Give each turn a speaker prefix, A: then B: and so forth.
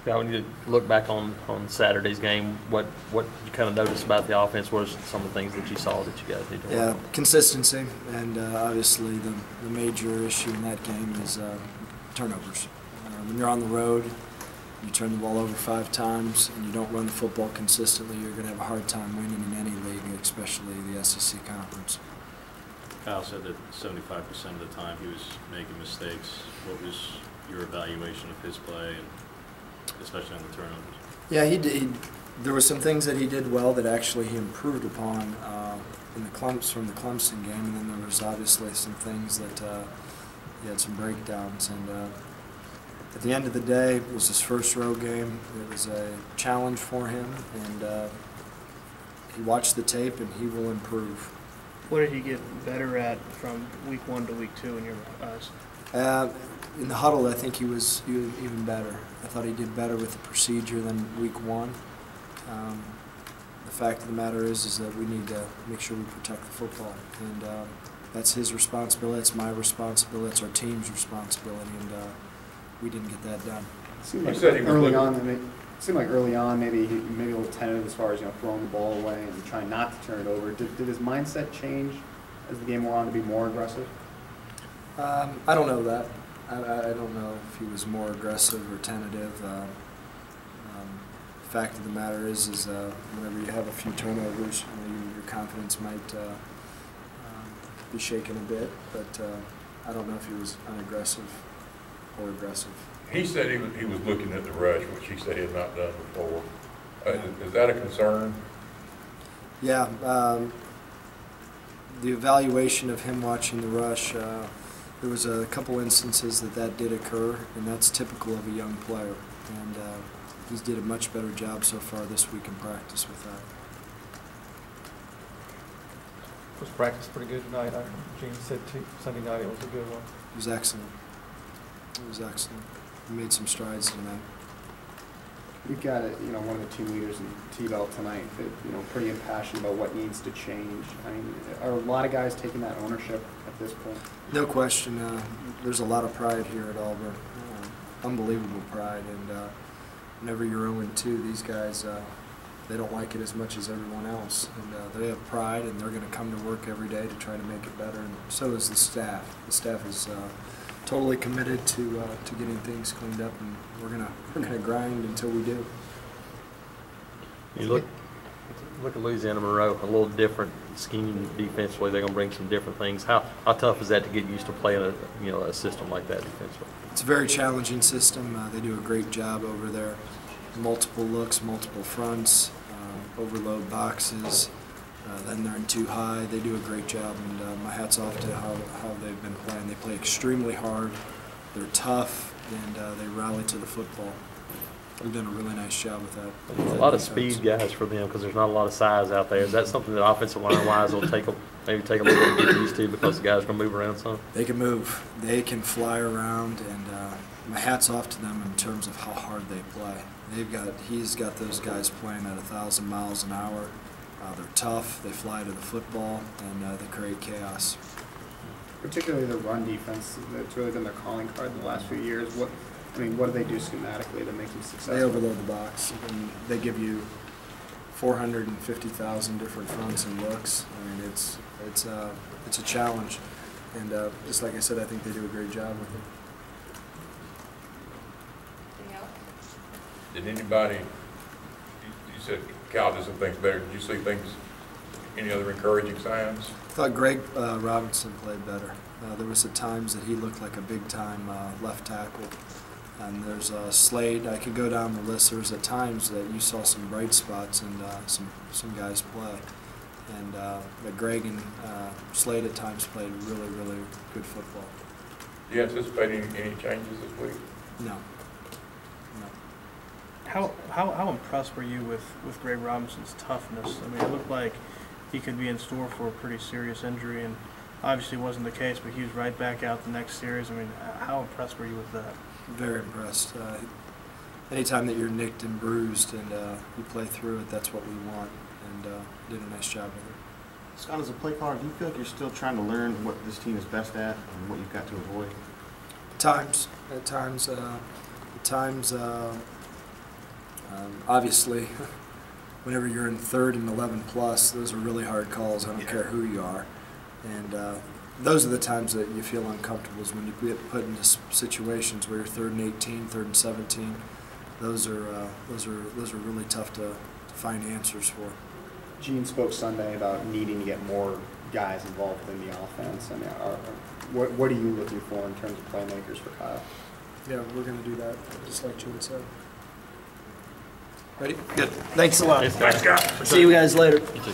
A: Scott, when you look back on Saturday's game, what you kind of noticed about the offense? What are some of the things that you saw that you guys need to work on?
B: Consistency, and obviously the major issue in that game is turnovers. When you're on the road, you turn the ball over 5 times, and you don't run the football consistently, you're going to have a hard time winning in any league, especially the SEC conference.
C: Kyle said that 75% of the time he was making mistakes. What was your evaluation of his play, and especially on the turnovers?
B: Yeah, he did. There were some things that he did well that actually he improved upon in the from the Clemson game, and then there was obviously some things that he had some breakdowns. And at the end of the day, it was his first road game. It was a challenge for him, and he watched the tape, and he will improve.
D: What did he get better at from week 1 to week 2 in your eyes?
B: In the huddle, I think he was even better. I thought he did better with the procedure than week 1. The fact of the matter is that we need to make sure we protect the football, and that's his responsibility. It's my responsibility. It's our team's responsibility, and we didn't get that done.
E: It seemed like early on, maybe a little tentative as far as throwing the ball away and trying not to turn it over. Did his mindset change as the game went on to be more aggressive?
B: I don't know that. I don't know if he was more aggressive or tentative. The fact of the matter is whenever you have a few turnovers, your confidence might be shaken a bit. But I don't know if he was unaggressive or aggressive.
F: He said he was looking at the rush, which he said he had not done before. Is that a concern?
B: Yeah. The evaluation of him watching the rush, there was a couple instances that did occur, and that's typical of a young player. And he's did a much better job so far this week in practice with that.
G: Was practice pretty good tonight? Gene said Sunday night it was a good one.
B: It was excellent. It was excellent. We made some strides tonight.
E: We've got one of the team leaders in T-Bell tonight that pretty impassioned about what needs to change. I mean, are a lot of guys taking that ownership at this point?
B: No question. There's a lot of pride here at Auburn. Unbelievable pride, and whenever you're 0-2, these guys they don't like it as much as everyone else, and they have pride, and they're going to come to work every day to try to make it better. And so is the staff. The staff is totally committed to getting things cleaned up, and we're gonna grind until we do.
A: You look at Louisiana Monroe, a little different scheme defensively. They're gonna bring some different things. How tough is that to get used to playing a system like that defensively?
B: It's a very challenging system. They do a great job over there. Multiple looks, multiple fronts, overload boxes. Then they're in too high. They do a great job, and my hat's off to how they've been playing. They play extremely hard. They're tough, and they rally to the football. We've done a really nice job with that.
A: A lot of speed guys for them because there's not a lot of size out there. Is that something that offensive line-wise will maybe take a little bit to get used to because the guys are going to move around some?
B: They can move. They can fly around, and my hat's off to them in terms of how hard they play. He's got those guys playing at 1,000 miles an hour. They're tough, they fly to the football, and they create chaos.
E: Particularly the run defense, that's really been their calling card in the last few years. What do they do schematically to make them successful?
B: They overload the box, and they give you 450,000 different fronts and looks. I mean, it's a challenge, and just like I said, I think they do a great job with it.
F: Did anybody, you said Cal does some things better. Did you see any other encouraging signs?
B: I thought Greg Robinson played better. There was at times that he looked like a big-time left tackle. And there's Slade. I could go down the list. There was at times that you saw some bright spots and some guys play. And but Greg and Slade at times played really, really good football.
F: Do you anticipate any changes this week?
B: No.
D: How impressed were you with Greg Robinson's toughness? I mean, it looked like he could be in store for a pretty serious injury, and obviously wasn't the case, but he was right back out the next series. I mean, how impressed were you with that?
B: Very impressed. Anytime that you're nicked and bruised and you play through it, that's what we want, and did a nice job with it.
H: Scott, as a play caller, do you feel like you're still trying to learn what this team is best at and what you've got to avoid?
B: At times, Obviously, whenever you're in 3rd and 11 plus, those are really hard calls. I don't care who you are. And those are the times that you feel uncomfortable, is when you get put into situations where you're 3rd and 18, 3rd and 17. Those are really tough to find answers for.
E: Gene spoke Sunday about needing to get more guys involved in the offense. I mean, what are you looking for in terms of playmakers for Kyle?
B: Yeah, we're going to do that, just like Gene said. Ready? Good. Thanks a lot.
A: Thanks, Scott.
B: See you guys later.
A: You too.